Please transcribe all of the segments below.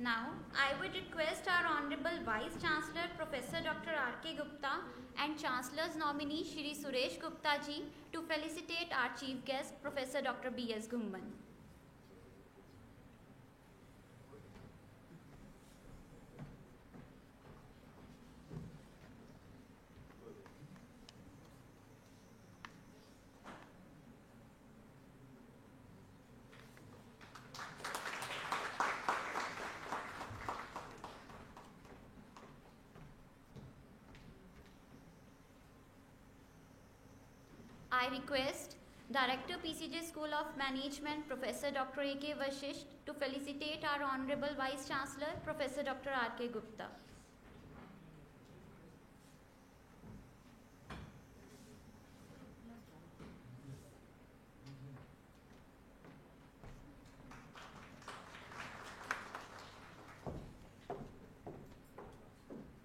Now, I would request our Honorable Vice Chancellor Professor Dr. R.K. Gupta and Chancellor's nominee Shri Suresh Gupta ji to felicitate our Chief Guest Professor Dr. B.S. Ghumman. I request Director PCJ School of Management Professor Dr. A.K. Vashisht to felicitate our Honorable Vice Chancellor Professor Dr. R.K. Gupta.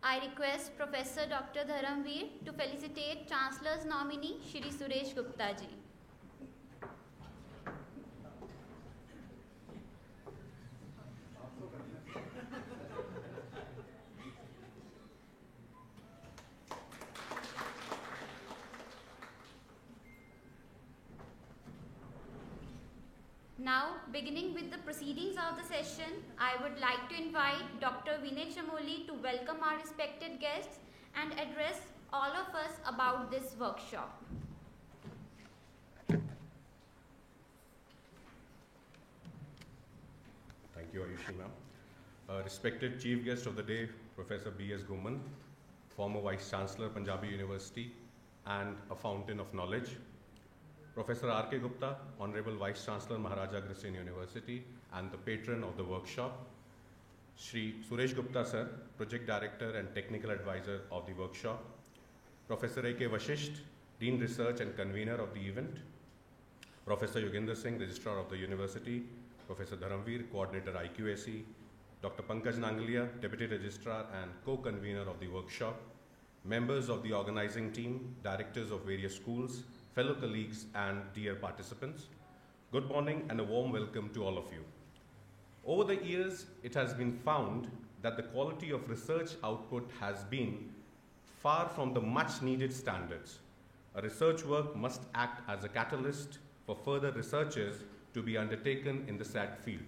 I request Professor Dr. Dharamveer to felicitate Chancellor's nominee Shri Suresh Gupta ji. Now, beginning with the proceedings of the session, I would like to invite Dr. Vinay Chamoli to welcome our respected guests and address all of us about this workshop. Thank you, Ayushi ma'am. Respected Chief Guest of the Day, Professor B.S. Ghumman, former Vice Chancellor, Punjabi University, and a fountain of knowledge. Professor R.K. Gupta, Honorable Vice Chancellor, Maharaja Agrestan University, and the patron of the workshop. Shri Suresh Gupta, sir, Project Director and Technical Advisor of the workshop. Professor A.K. Vashisht, Dean Research and Convener of the event. Professor Yogendra Singh, Registrar of the University. Professor Dharamveer, Coordinator IQAC. Dr. Pankaj Nangalia, Deputy Registrar and Co-Convener of the workshop. Members of the organizing team, directors of various schools, fellow colleagues and dear participants, good morning and a warm welcome to all of you. Over the years, it has been found that the quality of research output has been far from the much needed standards. A research work must act as a catalyst for further researches to be undertaken in the said field.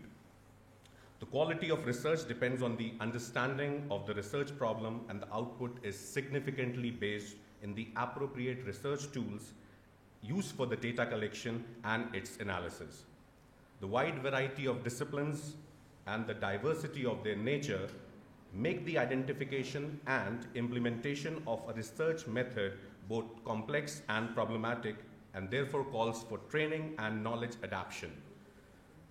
The quality of research depends on the understanding of the research problem, and the output is significantly based in the appropriate research tools used for the data collection and its analysis. The wide variety of disciplines and the diversity of their nature make the identification and implementation of a research method both complex and problematic, and therefore calls for training and knowledge adaptation.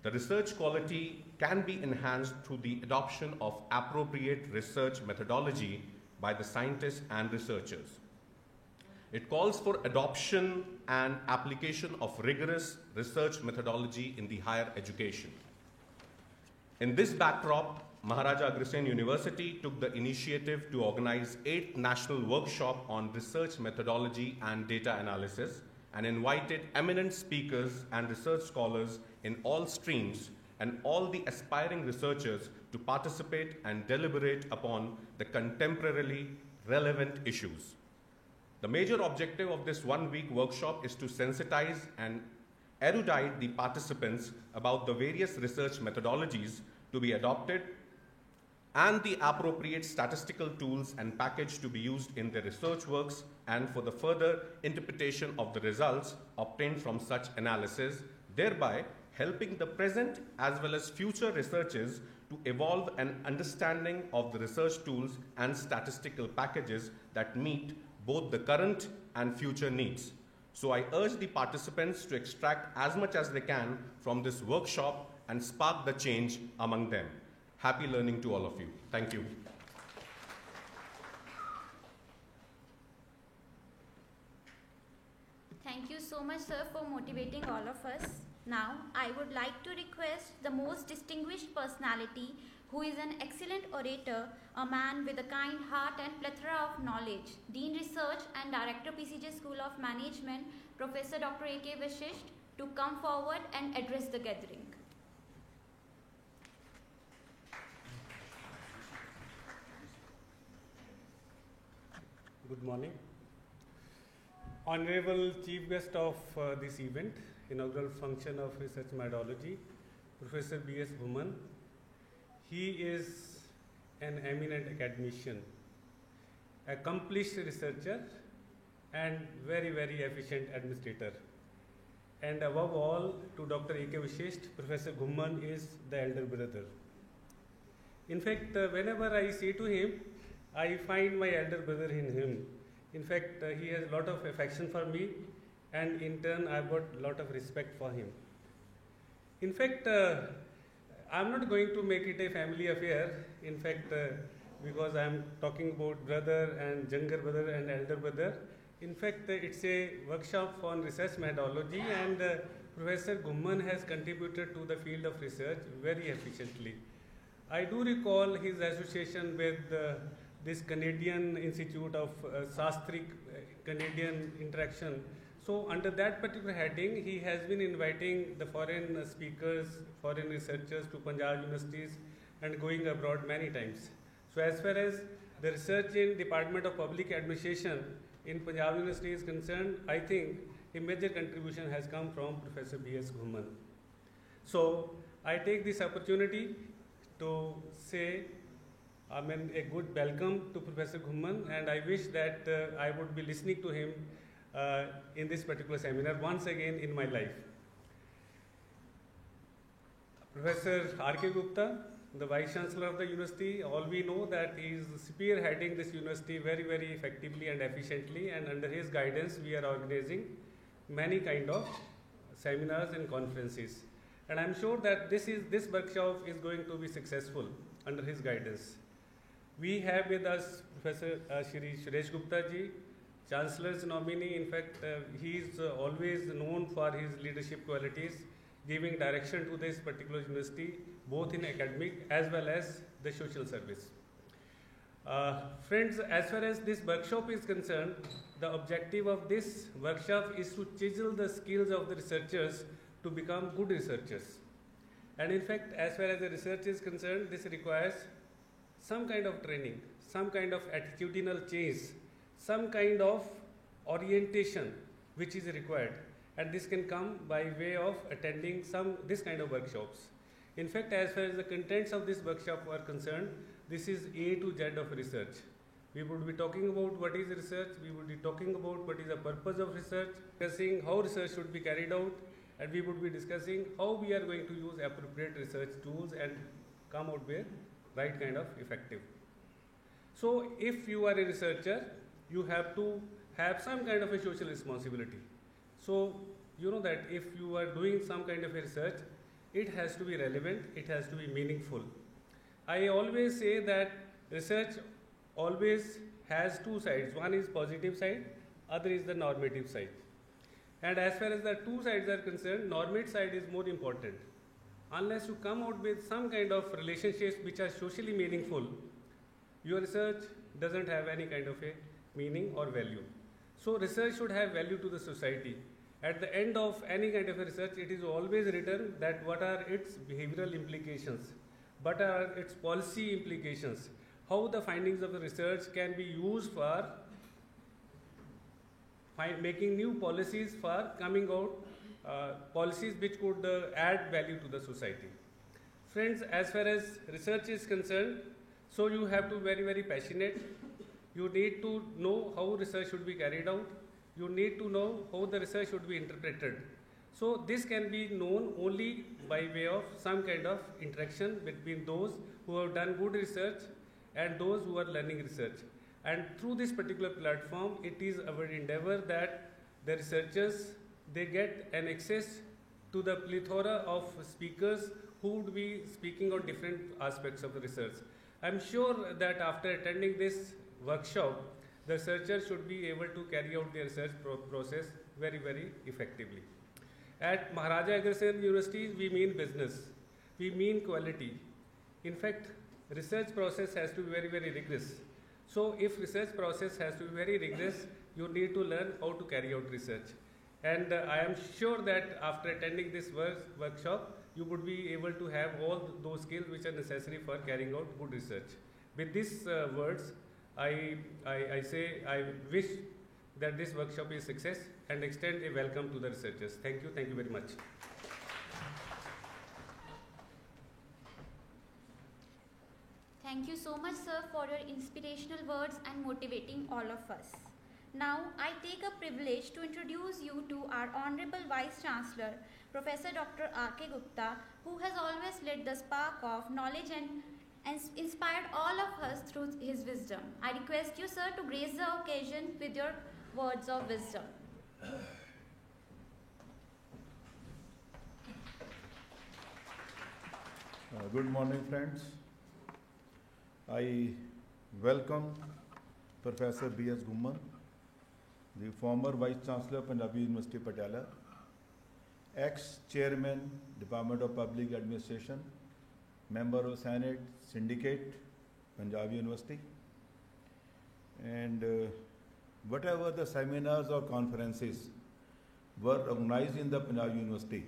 The research quality can be enhanced through the adoption of appropriate research methodology by the scientists and researchers. It calls for adoption and application of rigorous research methodology in the higher education. In this backdrop, Maharaja Agrestan University took the initiative to organize 8th National Workshop on Research Methodology and Data Analysis, and invited eminent speakers and research scholars in all streams and all the aspiring researchers to participate and deliberate upon the contemporarily relevant issues. The major objective of this one-week workshop is to sensitize and erudite the participants about the various research methodologies to be adopted and the appropriate statistical tools and package to be used in their research works, and for the further interpretation of the results obtained from such analysis, thereby helping the present as well as future researchers to evolve an understanding of the research tools and statistical packages that meet both the current and future needs. So I urge the participants to extract as much as they can from this workshop and spark the change among them. Happy learning to all of you. Thank you. Thank you so much, sir, for motivating all of us. Now, I would like to request the most distinguished personality, who is an excellent orator, a man with a kind heart and plethora of knowledge, Dean Research and Director PCJ School of Management, Professor Dr. A.K. Vashisht, to come forward and address the gathering. Good morning. Honorable Chief Guest of this event, inaugural function of research methodology, Professor B.S. Ghumman. He is an eminent academician, accomplished researcher, and very, very efficient administrator. And above all, to Dr. A.K. Vishisht, Professor Ghumman is the elder brother. In fact, whenever I say to him, I find my elder brother in him. In fact, he has a lot of affection for me, and in turn, I've got a lot of respect for him. In fact, I'm not going to make it a family affair. In fact, because I'm talking about brother and younger brother and elder brother. In fact, it's a workshop on research methodology, and Professor Ghumman has contributed to the field of research very efficiently. I do recall his association with this Canadian Institute of Shastric Canadian Interaction. So under that particular heading, he has been inviting the foreign speakers, foreign researchers to Punjab universities and going abroad many times. So as far as the research in Department of Public Administration in Punjab University is concerned, I think a major contribution has come from Professor B.S. Ghumman. So I take this opportunity to say a good welcome to Professor Ghumman, and I wish that I would be listening to him in this particular seminar once again in my life. Professor R.K. Gupta, the Vice Chancellor of the university, all we know that he is spearheading this university very, very effectively and efficiently, and under his guidance we are organizing many kind of seminars and conferences. And I'm sure that this workshop is going to be successful under his guidance. We have with us Professor Shri Suresh Gupta ji, Chancellor's nominee. In fact, he is always known for his leadership qualities, giving direction to this particular university, both in academic as well as the social service. Friends, as far as this workshop is concerned, the objective of this workshop is to chisel the skills of the researchers to become good researchers. And in fact, as far as the research is concerned, this requires some kind of training, some kind of attitudinal change, some kind of orientation which is required. And this can come by way of attending this kind of workshops. In fact, as far as the contents of this workshop are concerned, this is A to Z of research. We would be talking about what is research, we would be talking about what is the purpose of research, discussing how research should be carried out, and we would be discussing how we are going to use appropriate research tools and come out with right kind of effective. So if you are a researcher, you have to have some kind of a social responsibility. So you know that if you are doing some kind of a research, it has to be relevant, it has to be meaningful. I always say that research always has two sides. One is positive side, other is the normative side. And as far as the two sides are concerned, normative side is more important. Unless you come out with some kind of relationships which are socially meaningful, your research doesn't have any kind of a meaning or value. So research should have value to the society. At the end of any kind of a research, it is always written that what are its behavioral implications, what are its policy implications, how the findings of the research can be used for making new policies for coming out, policies which could add value to the society. Friends, as far as research is concerned, so you have to be very, very passionate. You need to know how research should be carried out. You need to know how the research should be interpreted. So this can be known only by way of some kind of interaction between those who have done good research and those who are learning research. And through this particular platform, it is our endeavor that the researchers, they get an access to the plethora of speakers who would be speaking on different aspects of the research. I'm sure that after attending this workshop, the researcher should be able to carry out their research process very, very effectively. At Maharaja Agrawal University, we mean business, we mean quality. In fact, research process has to be very, very rigorous. So if research process has to be very rigorous, you need to learn how to carry out research. And I am sure that after attending this workshop, you would be able to have all those skills which are necessary for carrying out good research. With these words, I say I wish that this workshop is success and extend a welcome to the researchers. Thank you very much. Thank you so much, sir, for your inspirational words and motivating all of us. Now, I take a privilege to introduce you to our Honorable Vice Chancellor, Professor Dr. R.K. Gupta, who has always lit the spark of knowledge and inspired all of us through his wisdom. I request you, sir, to grace the occasion with your words of wisdom. Good morning, friends. I welcome Professor B.S. Ghumman, the former Vice Chancellor, Punjabi University, Patiala, ex-Chairman, Department of Public Administration, Member of Senate, Syndicate, Punjabi University, and whatever the seminars or conferences were organized in the Punjabi University,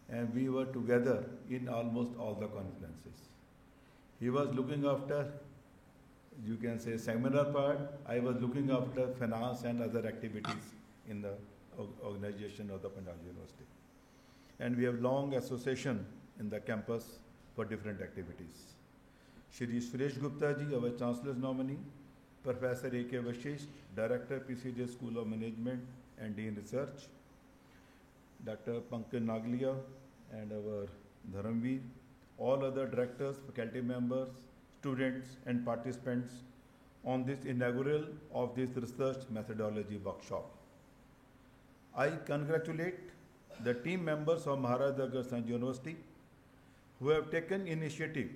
and we were together in almost all the conferences. He was looking after, you can say, seminar part. I was looking after finance and other activities in the organization of the Punjab University. And we have long association in the campus for different activities. Shri Suresh Gupta ji, our Chancellor's nominee, Professor A.K. Vashisht, Director, PCJ School of Management and Dean Research, Dr. Pankaj Naglia and our Dharamveer, all other directors, faculty members, students and participants on this inaugural of this research methodology workshop. I congratulate the team members of Maharaja Agrawal University who have taken initiative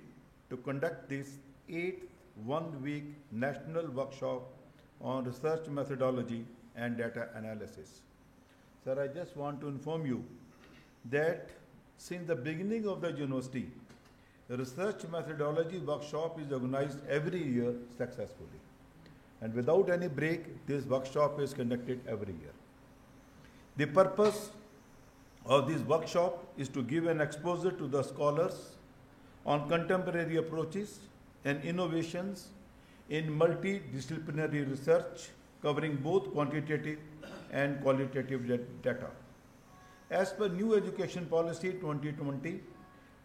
to conduct this 8th one-week national workshop on research methodology and data analysis. Sir, I just want to inform you that since the beginning of the university, the research methodology workshop is organized every year successfully. And without any break, this workshop is conducted every year. The purpose of this workshop is to give an exposure to the scholars on contemporary approaches and innovations in multidisciplinary research covering both quantitative and qualitative data. As per New Education Policy 2020,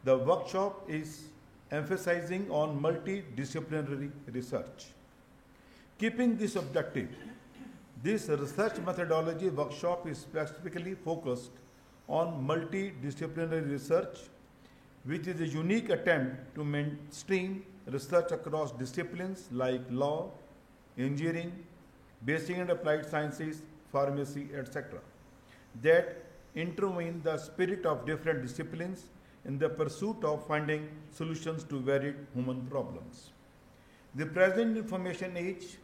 the workshop is emphasizing on multidisciplinary research. Keeping this objective, this research methodology workshop is specifically focused on multidisciplinary research, which is a unique attempt to mainstream research across disciplines like law, engineering, basic and applied sciences, pharmacy, etc., that intertwine the spirit of different disciplines in the pursuit of finding solutions to varied human problems. The present information age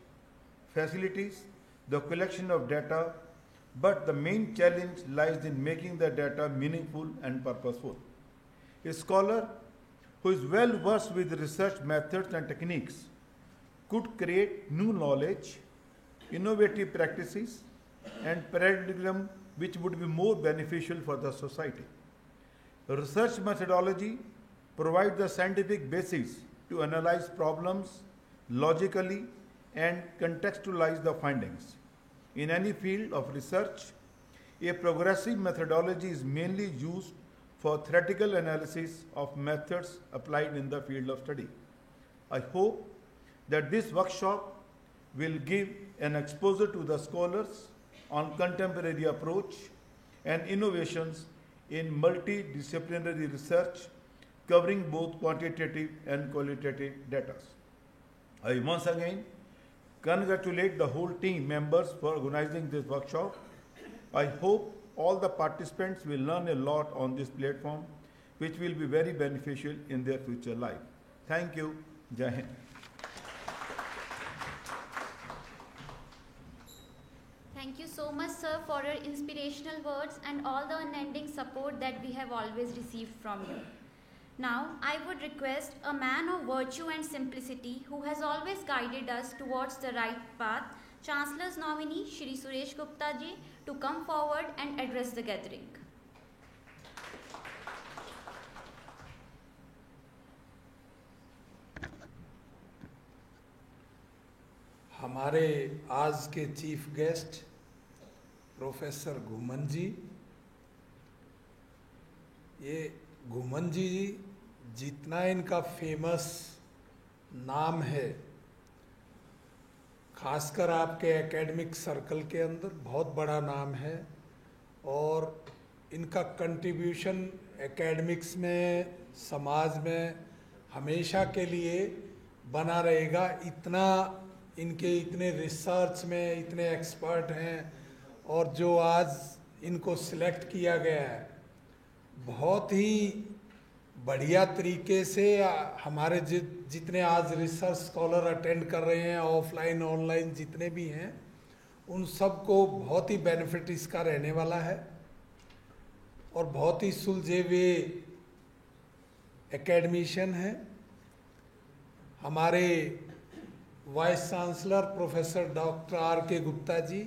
facilitates the collection of data, but the main challenge lies in making the data meaningful and purposeful. A scholar who is well versed with research methods and techniques could create new knowledge, innovative practices, and paradigm which would be more beneficial for the society. Research methodology provides the scientific basis to analyze problems logically and contextualize the findings. In any field of research, a progressive methodology is mainly used for theoretical analysis of methods applied in the field of study. I hope that this workshop will give an exposure to the scholars on contemporary approach and innovations in multidisciplinary research covering both quantitative and qualitative data. I once again congratulate the whole team members for organizing this workshop. I hope all the participants will learn a lot on this platform, which will be very beneficial in their future life. Thank you. Jai Hind. Thank you so much, sir, for your inspirational words and all the unending support that we have always received from you. Now, I would request a man of virtue and simplicity who has always guided us towards the right path, Chancellor's nominee, Shri Suresh Gupta ji, to come forward and address the gathering. हमारे आज के chief guest professor घुमन जी, ये घुमन जी जितना इनका famous नाम है, खासकर आपके एकेडमिक सर्कल के अंदर बहुत बड़ा नाम है, और इनका कंट्रीब्यूशन एकेडमिक्स में, समाज में हमेशा के लिए बना रहेगा। इतना इनके इतने रिसर्च में इतने एक्सपर्ट हैं, और जो आज इनको सिलेक्ट किया गया है बहुत ही बढ़िया तरीके से। हमारे जितने आज रिसर्च स्कॉलर अटेंड कर रहे हैं, ऑफलाइन ऑनलाइन जितने भी हैं, उन सब को बहुत ही बेनिफिट इसका रहने वाला है, और बहुत ही सुलझे हुए एकेडमिशियन हैं। हमारे vice chancellor professor doctor R.K. Gupta ji,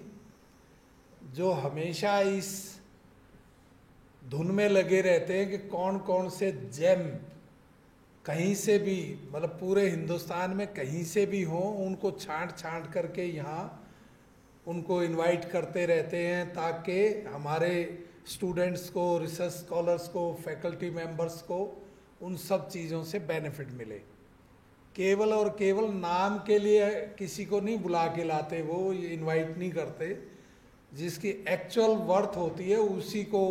जो हमेशा इस धुन में लगे रहते हैं कि कौन कौन से जेम कहीं से भी, मतलब पूरे हिंदुस्तान में कहीं से भी हों, उनको छांट छांट करके यहाँ उनको इनवाइट करते रहते हैं, ताकि हमारे स्टूडेंट्स को, रिसर्च स्कॉलर्स को, फैकल्टी मेंबर्स को उन सब चीज़ों से बेनिफिट मिले। केवल और केवल नाम के लिए किसी को नहीं बुला के लाते, वो ये इनवाइट नहीं करते, जिसकी एक्चुअल वर्थ होती है उसी को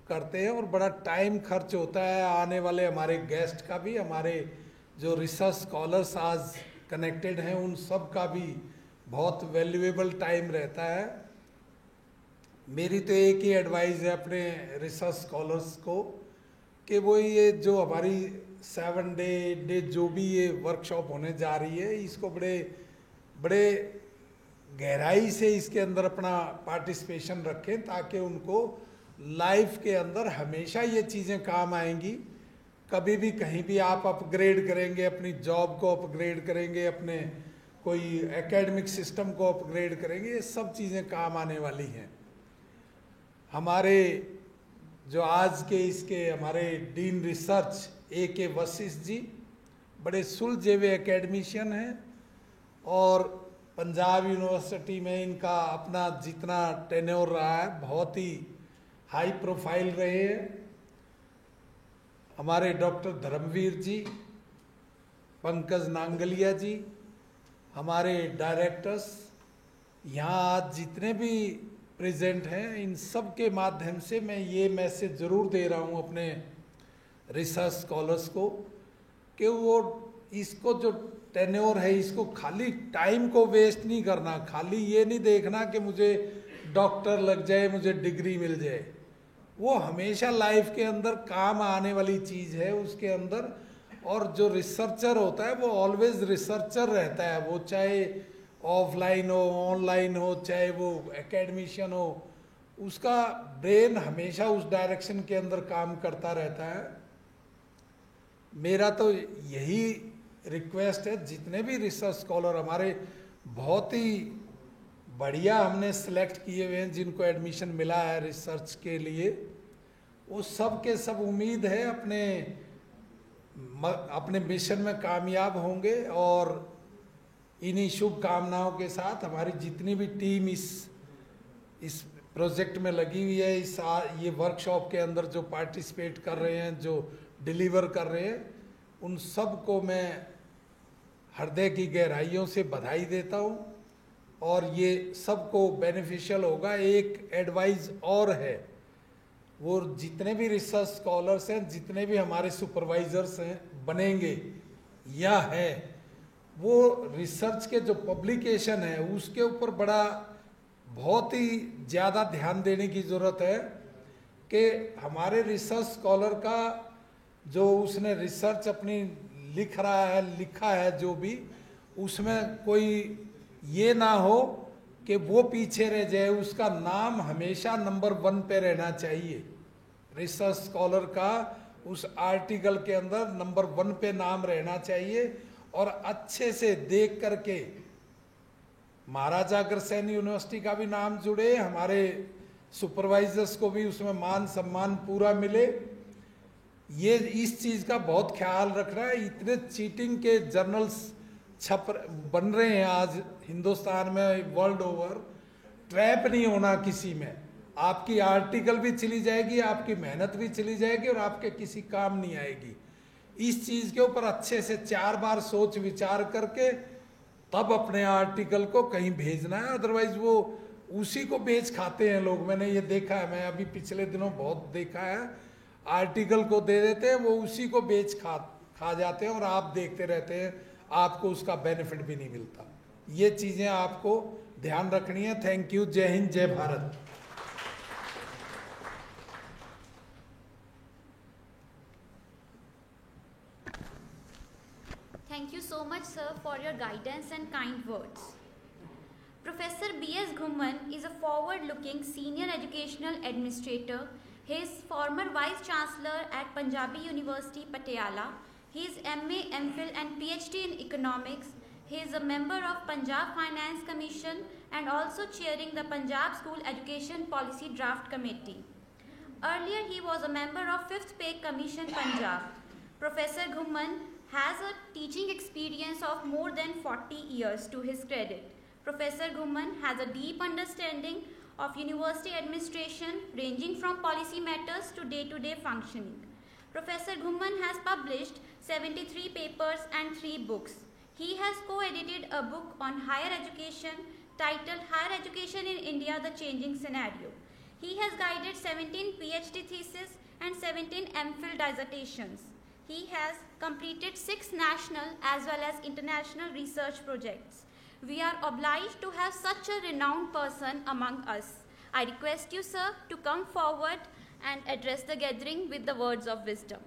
करते हैं, और बड़ा टाइम खर्च होता है आने वाले हमारे गेस्ट का भी, हमारे जो रिसर्च स्कॉलर्स आज कनेक्टेड हैं उन सब का भी बहुत वैल्यूएबल टाइम रहता है। मेरी तो एक ही एडवाइस है अपने रिसर्च स्कॉलर्स को कि वो ये जो हमारी 7 डे 8 डे जो भी ये वर्कशॉप होने जा रही है, इसको बड़े गहराई से इसके अंदर अपना पार्टिसिपेशन रखें, ताकि उनको लाइफ के अंदर हमेशा ये चीज़ें काम आएंगी। कभी भी कहीं भी आप अपग्रेड करेंगे, अपनी जॉब को अपग्रेड करेंगे, अपने कोई एकेडमिक सिस्टम को अपग्रेड करेंगे, ये सब चीज़ें काम आने वाली हैं। हमारे जो आज के इसके हमारे dean research A.K. Vashishtha ji बड़े सुलझे हुए एकेडमिशियन हैं, और पंजाब यूनिवर्सिटी में इनका अपना जितना टेन्योर रहा है बहुत ही हाई प्रोफाइल रहे हैं। हमारे डॉक्टर धर्मवीर जी, पंकज नांगलिया जी, हमारे डायरेक्टर्स यहाँ आज जितने भी प्रेजेंट हैं, इन सब के माध्यम से मैं ये मैसेज ज़रूर दे रहा हूँ अपने रिसर्च स्कॉलर्स को कि वो इसको जो टेन्योर है, इसको खाली टाइम को वेस्ट नहीं करना, खाली ये नहीं देखना कि मुझे डॉक्टर लग जाए, मुझे डिग्री मिल जाए। वो हमेशा लाइफ के अंदर काम आने वाली चीज़ है उसके अंदर, और जो रिसर्चर होता है वो ऑलवेज रिसर्चर रहता है, वो चाहे ऑफलाइन हो, ऑनलाइन हो, चाहे वो एकेडमिशियन हो, उसका ब्रेन हमेशा उस डायरेक्शन के अंदर काम करता रहता है। मेरा तो यही रिक्वेस्ट है, जितने भी रिसर्च स्कॉलर हमारे बहुत ही बढ़िया हमने सेलेक्ट किए हुए हैं, जिनको एडमिशन मिला है रिसर्च के लिए, वो सब के सब उम्मीद है अपने मिशन में कामयाब होंगे। और इन्हीं शुभकामनाओं के साथ हमारी जितनी भी टीम इस प्रोजेक्ट में लगी हुई है, ये वर्कशॉप के अंदर जो पार्टिसिपेट कर रहे हैं, जो डिलीवर कर रहे हैं, उन सब को मैं हृदय की गहराइयों से बधाई देता हूँ, और ये सबको बेनिफिशियल होगा। एक एडवाइस और है, वो जितने भी रिसर्च स्कॉलर्स हैं, जितने भी हमारे सुपरवाइजर्स हैं बनेंगे या है, वो रिसर्च के जो पब्लिकेशन है उसके ऊपर बहुत ही ज़्यादा ध्यान देने की ज़रूरत है कि हमारे रिसर्च स्कॉलर का जो उसने रिसर्च अपनी लिखा है जो भी, उसमें कोई ये ना हो कि वो पीछे रह जाए, उसका नाम हमेशा नंबर 1 पे रहना चाहिए। रिसर्च स्कॉलर का उस आर्टिकल के अंदर नंबर 1 पे नाम रहना चाहिए, और अच्छे से देख करके महाराजा अग्रसेन यूनिवर्सिटी का भी नाम जुड़े, हमारे सुपरवाइजर्स को भी उसमें मान सम्मान पूरा मिले। ये इस चीज़ का बहुत ख्याल रखना है। इतने चीटिंग के जर्नल्स बन रहे हैं आज हिंदुस्तान में, वर्ल्ड ओवर, ट्रैप नहीं होना किसी में। आपकी आर्टिकल भी चली जाएगी, आपकी मेहनत भी चली जाएगी और आपके किसी काम नहीं आएगी। इस चीज़ के ऊपर अच्छे से 4 बार सोच विचार करके तब अपने आर्टिकल को कहीं भेजना है, अदरवाइज वो उसी को बेच खाते हैं लोग। मैंने ये देखा है, मैं अभी पिछले दिनों बहुत देखा है, आर्टिकल को दे देते हैं, वो उसी को बेच खा जाते हैं और आप देखते रहते हैं, आपको उसका बेनिफिट भी नहीं मिलता। ये चीज़ें आपको ध्यान रखनी है। Thank you. जय हिंद, जय Bharat. Thank you so much, sir, for your guidance and kind words. Professor B.S. Ghumman is a forward-looking senior educational administrator. He is former Vice Chancellor at Punjabi University, Patiala. He is MA, MPhil and PhD in Economics. He is a member of Punjab Finance Commission and also chairing the Punjab School Education Policy Draft Committee. Earlier, he was a member of 5th Pay Commission, Punjab. Professor Ghumman has a teaching experience of more than 40 years to his credit. Professor Ghumman has a deep understanding of university administration ranging from policy matters to day-to-day functioning. Professor Ghumman has published 73 papers and 3 books. He has co-edited a book on higher education titled Higher Education in India, The Changing Scenario. He has guided 17 PhD theses and 17 MPhil dissertations. He has completed 6 national as well as international research projects. We are obliged to have such a renowned person among us. I request you, sir, to come forward and address the gathering with the words of wisdom.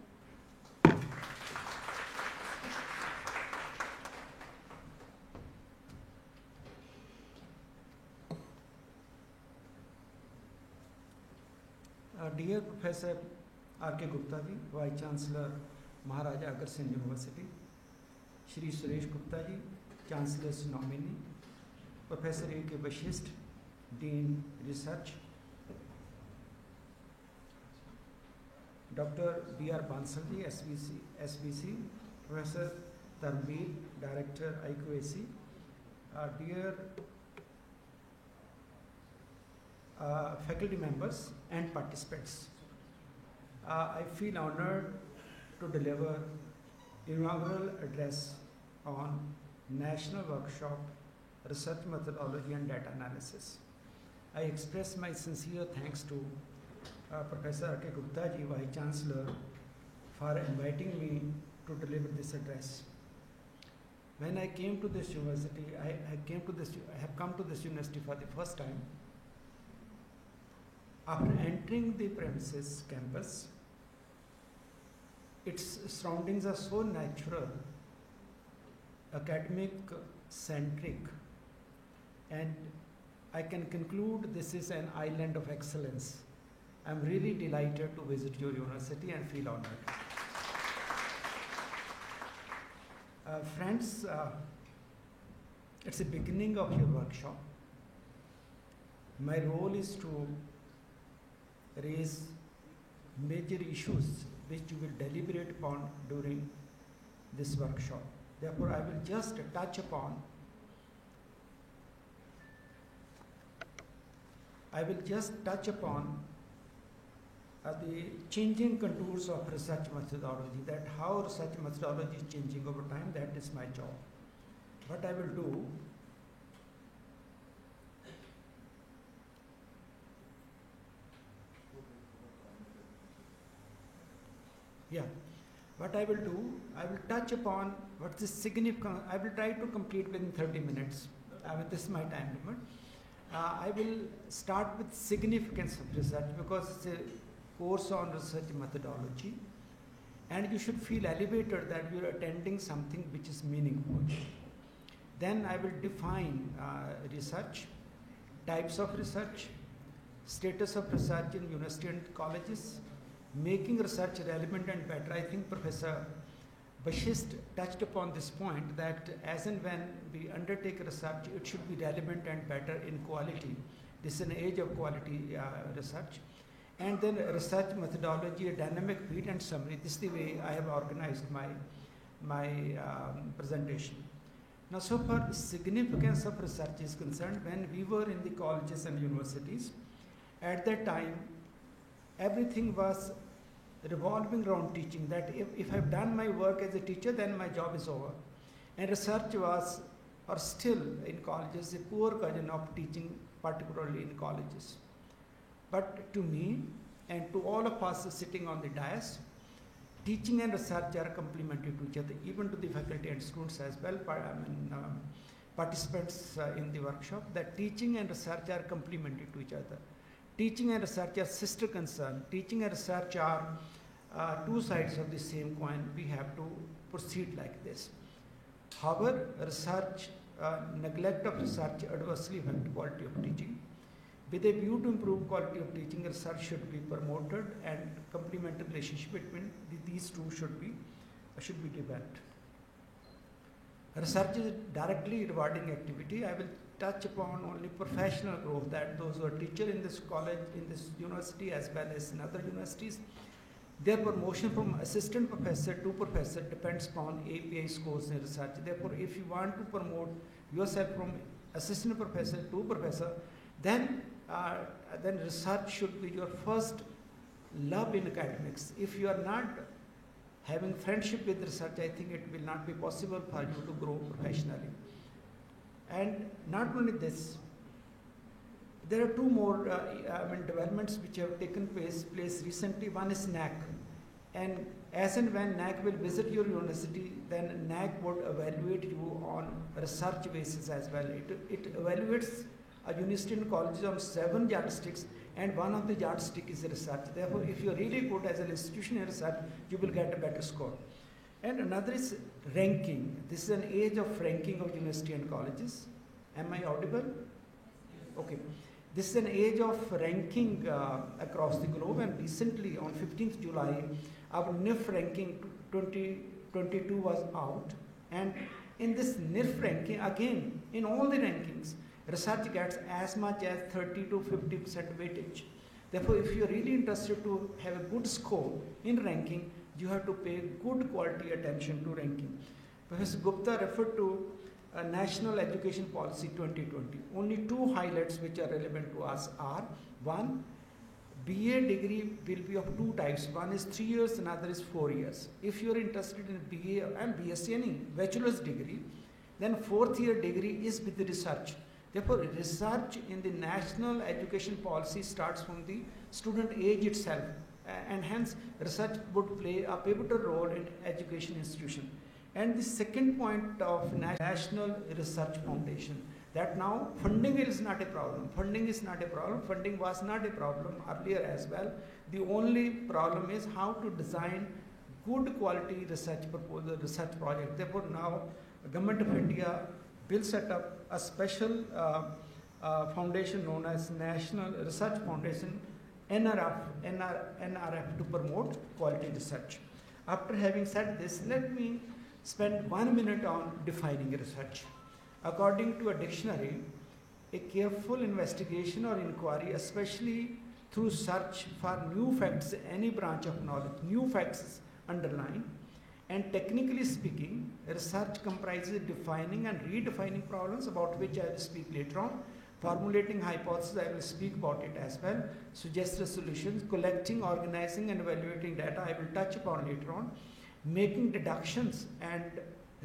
Dear Professor R.K. Gupta ji, Vice Chancellor Maharaja Agrawal University, Shri Suresh Gupta ji, Chancellor's nominee, Professor A.K. Vashist, Dean Research, Dr. B.R. Bansal ji, SVC, Professor Tanveer, Director IQAC, dear faculty members and participants. I feel honored to deliver inaugural address on National Workshop Research Methodology and Data Analysis. I express my sincere thanks to Professor R.K. Gupta ji, Vice Chancellor, for inviting me to deliver this address. When I came to this university, I have come to this university for the first time. After entering the premises campus, its surroundings are so natural, academic centric, and I can conclude this is an island of excellence. I'm really delighted to visit your university and feel honored. Friends, it's the beginning of your workshop. My role is to raise major issues which you will deliberate upon during this workshop. Therefore, I will just touch upon the changing contours of research methodology, that how research methodology is changing over time. That is my job. What I will do, I will touch upon what is significant. I will try to complete within 30 minutes. This is my time limit. I will start with significance of research because it's a course on research methodology, and you should feel elevated that you are attending something which is meaningful. Then I will define research, types of research, status of research in university and colleges, making research relevant and better. I think Professor Vashist touched upon this point, that as and when we undertake research, it should be relevant and better in quality. This is an age of quality research. And then research methodology, a dynamic feed and summary. This is the way I have organized my presentation. Now, so far significance of research is concerned, when we were in the colleges and universities, at that time, everything was revolving around teaching, that if I've done my work as a teacher, then my job is over. And research was, or still in colleges, a poor cousin of teaching, particularly in colleges. But to me, and to all of us sitting on the dais, teaching and research are complementary to each other, even to the faculty and students as well, participants in the workshop, that teaching and research are complementary to each other. Teaching and research are sister concern. Teaching and research are two sides of the same coin. We have to proceed like this. However, research, neglect of research adversely affect quality of teaching. With a view to improve quality of teaching, research should be promoted, and complementary relationship between these two should be developed. Research is directly rewarding activity. I will touch upon only professional growth, that those who are teachers in this college, in this university, as well as in other universities, their promotion from assistant professor to professor depends upon API scores in research. Therefore, if you want to promote yourself from assistant professor to professor, then research should be your first love in academics. If you are not having friendship with research, I think it will not be possible for you to grow professionally. And not only this, there are two more developments which have taken place recently. One is NAC. And as and when NAC will visit your university, then NAC would evaluate you on research basis as well. It evaluates a university and colleges on 7 yardsticks, and one of the yardstick is research. Therefore, if you are really good as an institution in research, you will get a better score. And another is ranking. This is an age of ranking of university and colleges. Am I audible? Okay. This is an age of ranking across the globe, and recently on 15th July, our NIF ranking 2022 was out. And in this NIF ranking, again, in all the rankings, research gets as much as 30 to 50% weightage. Therefore, if you are really interested to have a good score in ranking, you have to pay good quality attention to ranking. Professor Gupta referred to National Education Policy 2020. Only 2 highlights which are relevant to us are: 1, BA degree will be of 2 types. One is 3 years, another is 4 years. If you are interested in BA and BSc, any bachelor's degree, then 4th year degree is with the research. Therefore, research in the national education policy starts from the student age itself, and hence research would play a pivotal role in education institution. And the second point of National Research Foundation, that now funding is not a problem. Funding is not a problem. Funding was not a problem earlier as well. The only problem is how to design good quality research proposal, research project. Therefore, now Government of India will set up a special foundation known as National Research Foundation, NRF, to promote quality research. After having said this, let me spend 1 minute on defining research. According to a dictionary, a careful investigation or inquiry, especially through search for new facts, any branch of knowledge, new facts underlined. And technically speaking, research comprises defining and redefining problems, about which I will speak later on, formulating hypotheses, I will speak about it as well, suggested solutions, collecting, organizing and evaluating data, I will touch upon later on, making deductions and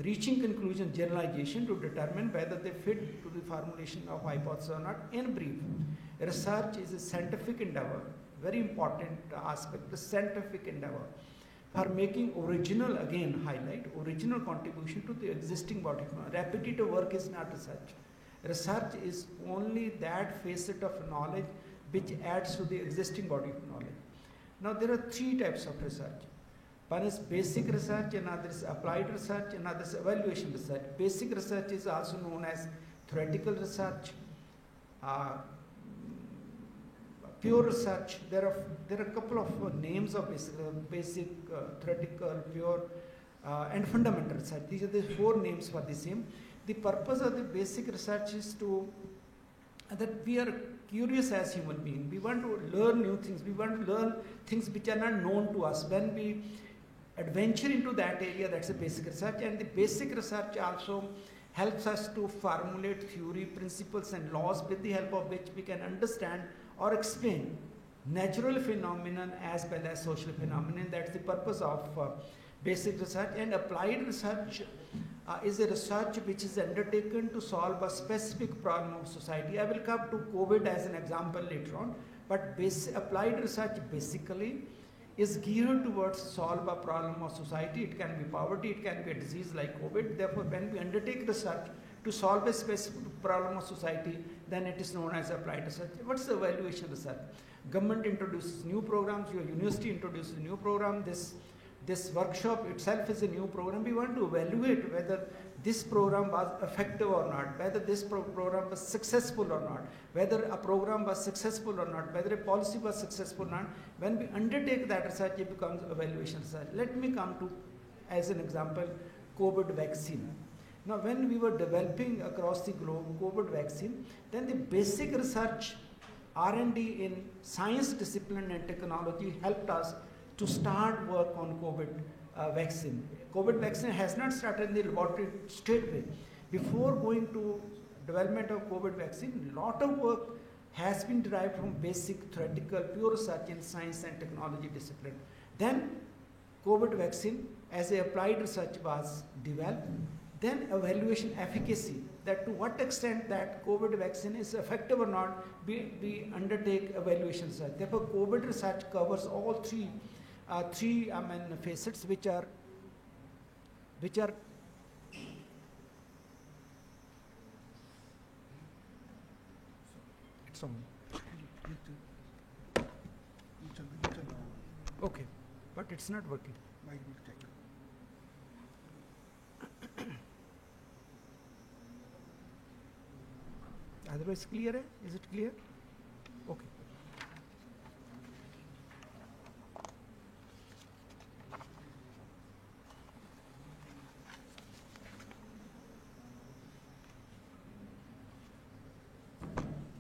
reaching conclusion, generalization, to determine whether they fit to the formulation of hypothesis or not. In brief, research is a scientific endeavor, very important aspect, the scientific endeavor for making original, again highlight, original contribution to the existing body of knowledge. Repetitive work is not research. Research is only that facet of knowledge which adds to the existing body of knowledge. Now there are 3 types of research. One is basic research, another is applied research, another is evaluation research. Basic research is also known as theoretical research, pure research. There are a couple of names of basic, theoretical, pure, and fundamental research. These are the 4 names for the same. The purpose of the basic research is to that we are curious as human beings. We want to learn new things. We want to learn things which are not known to us. When we adventure into that area, that's a basic research. And the basic research also helps us to formulate theory, principles and laws with the help of which we can understand or explain natural phenomenon as well as social phenomenon. That's the purpose of basic research. And applied research is a research which is undertaken to solve a specific problem of society. I will come to COVID as an example later on, but applied research basically is geared towards solve a problem of society. It can be poverty, it can be a disease like COVID. Therefore, when we undertake research to solve a specific problem of society, then it is known as applied research. What's the evaluation research? Government introduces new programs, your university introduces a new program, this workshop itself is a new program. We want to evaluate whether this program was effective or not, whether this program was successful or not, whether a program was successful or not, whether a policy was successful or not. When we undertake that research, it becomes evaluation research. Let me come to, as an example, COVID vaccine. Now, when we were developing across the globe COVID vaccine, then the basic research, R&D in science, discipline and technology helped us to start work on COVID vaccine. COVID vaccine has not started in the laboratory straight away. Before going to development of COVID vaccine, a lot of work has been derived from basic theoretical pure research in science and technology discipline. Then COVID vaccine as a applied research was developed. Then evaluation efficacy, that to what extent that COVID vaccine is effective or not, we undertake evaluation research. Therefore, COVID research covers all three facets which are it's on. Okay, but it's not working. Otherwise clear hai? Is it clear? Okay.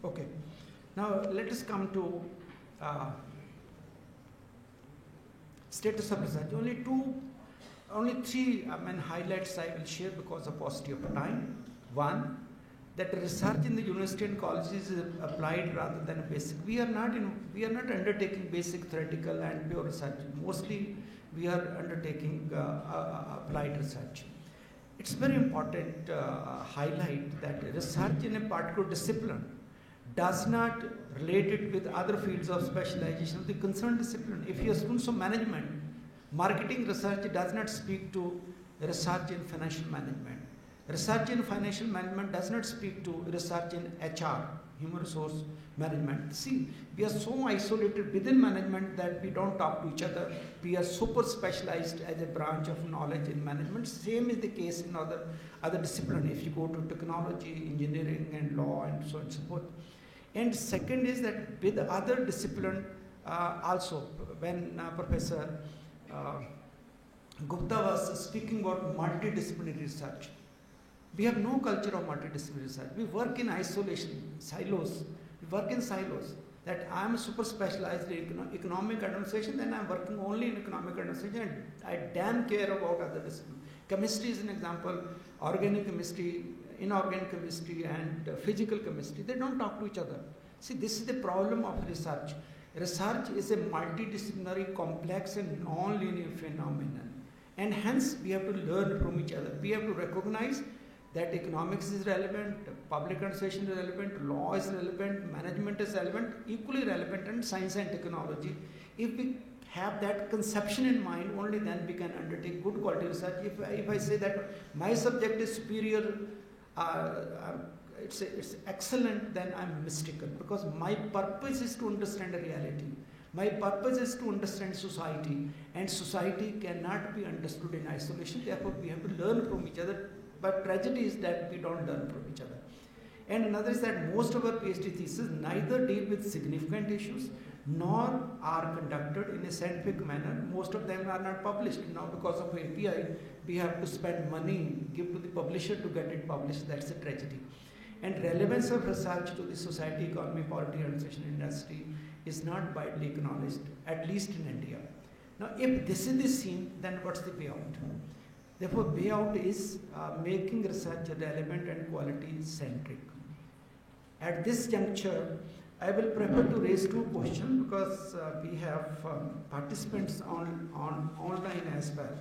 Okay. Now let us come to status of research. Only three highlights I will share because of paucity of time. One, that research in the university and colleges is applied rather than basic. We are not undertaking basic theoretical and pure research. Mostly we are undertaking applied research. It's very important highlight that research in a particular discipline does not relate it with other fields of specialization of the concerned discipline. If you are students of management, marketing research does not speak to research in financial management. Research in financial management does not speak to research in HR, human resource management. See, we are so isolated within management that we don't talk to each other. We are super specialized as a branch of knowledge in management. Same is the case in other disciplines. If you go to technology, engineering and law and so on and so forth. And second is that with other discipline also, when Professor Gupta was speaking about multidisciplinary research, we have no culture of multidisciplinary research. We work in isolation, silos. We work in silos. That I am super specialized in economic administration, then I am working only in economic administration and I damn care about other disciplines. Chemistry is an example, organic chemistry, inorganic chemistry and physical chemistry. They don't talk to each other. See, this is the problem of research. Research is a multidisciplinary, complex and non-linear phenomenon. And hence, we have to learn from each other. We have to recognize that economics is relevant, public administration is relevant, law is relevant, management is relevant, equally relevant, and science and technology. If we have that conception in mind, only then we can undertake good quality research. If I say that my subject is superior, it's excellent, then I'm mystical, because my purpose is to understand the reality. My purpose is to understand society, and society cannot be understood in isolation. Therefore, we have to learn from each other. But tragedy is that we don't learn from each other. And another is that most of our PhD theses neither deal with significant issues nor are conducted in a scientific manner. Most of them are not published. Now, because of API, we have to spend money, give to the publisher to get it published. That's a tragedy. And relevance of research to the society, economy, polity, administration, industry is not widely acknowledged, at least in India. Now, if this is the scene, then what's the way out? Therefore, way out is making research relevant and quality centric. At this juncture, I will prefer to raise two questions because we have participants on online as well.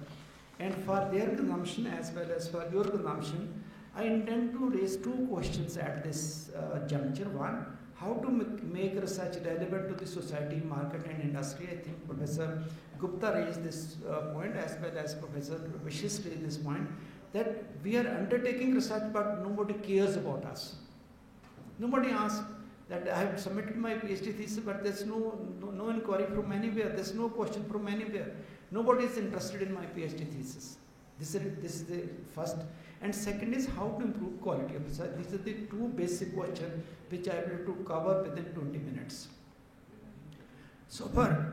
And for their consumption as well as for your consumption, I intend to raise two questions at this juncture. One, how to make research relevant to the society, market and industry. I think Professor Gupta raised this point as well as Professor Vashist raised this point, that we are undertaking research but nobody cares about us. Nobody asks that I have submitted my PhD thesis but there's no inquiry from anywhere, there's no question from anywhere. Nobody is interested in my PhD thesis. This is the first. And second is how to improve quality of research. These are the two basic questions which I will to cover within 20 minutes. So far,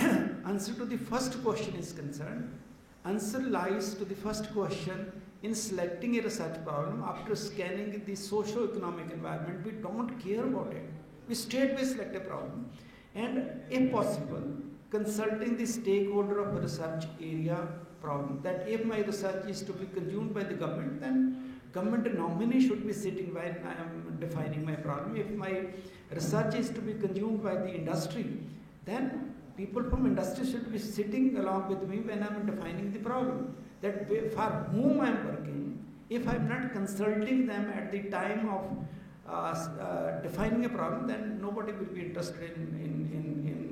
answer to the first question is concerned. Answer lies to the first question in selecting a research problem after scanning the socio-economic environment. We don't care about it. We straightway select a problem. And if possible, consulting the stakeholder of a research area problem. That if my research is to be consumed by the government, then government nominee should be sitting while I am defining my problem. If my research is to be consumed by the industry, then people from industry should be sitting along with me when I am defining the problem. That for whom I am working, if I am not consulting them at the time of defining a problem, then nobody will be interested in